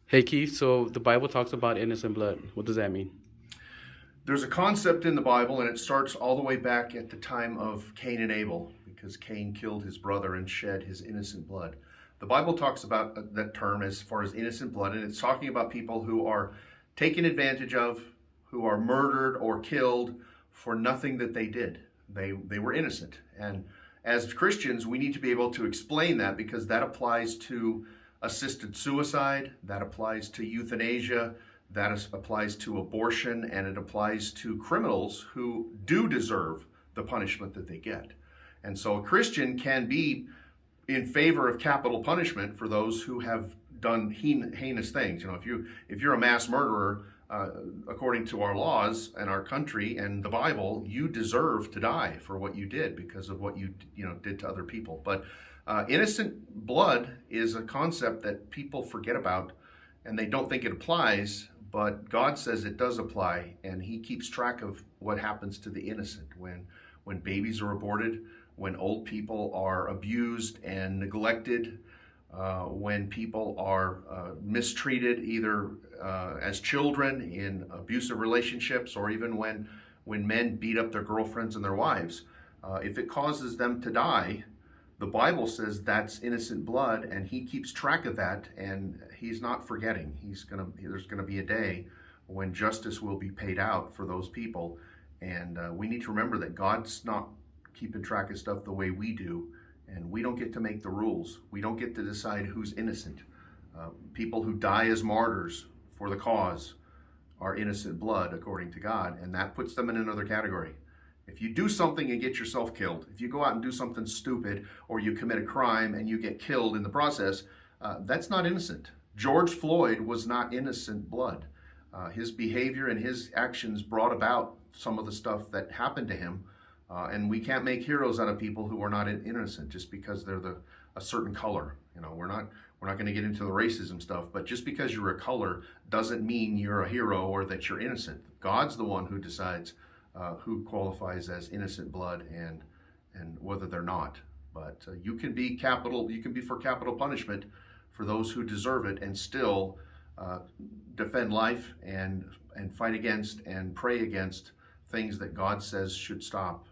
Hey Keith, so the Bible talks about innocent blood. What does that mean? There's a concept in the Bible, and it starts all the way back at the time of Cain and Abel, because Cain killed his brother and shed his innocent blood. The Bible talks about that term as far as innocent blood, and it's talking about people who are taken advantage of, who are murdered or killed for nothing that they did. They were innocent. And as Christians, we need to be able to explain that because that applies to assisted suicide, that applies to euthanasia, applies to abortion, and it applies to criminals who do deserve the punishment that they get. And so a Christian can be in favor of capital punishment for those who have done heinous things. You know, if you're a mass murderer, according to our laws and our country and the Bible, you deserve to die for what you did because of what you did to other people. But innocent blood is a concept that people forget about, and they don't think it applies. But God says it does apply, and He keeps track of what happens to the innocent when babies are aborted, when old people are abused and neglected, when people are mistreated either as children in abusive relationships, or even when men beat up their girlfriends and their wives. If it causes them to die, the Bible says that's innocent blood, and He keeps track of that, and He's not forgetting. There's gonna be a day when justice will be paid out for those people, and we need to remember that God's not keeping track of stuff the way we do, and we don't get to make the rules. We don't get to decide who's innocent. People who die as martyrs for the cause are innocent blood according to God, and that puts them in another category. If you do something and get yourself killed, if you go out and do something stupid, or you commit a crime and you get killed in the process, that's not innocent. George Floyd was not innocent blood. His behavior and his actions brought about some of the stuff that happened to him, and we can't make heroes out of people who are not innocent just because they're a certain color. You know, we're not going to get into the racism stuff, but just because you're a color doesn't mean you're a hero or that you're innocent. God's the one who decides who qualifies as innocent blood and whether they're not. But you can be for capital punishment for those who deserve it, and still defend life and fight against and pray against things that God says should stop.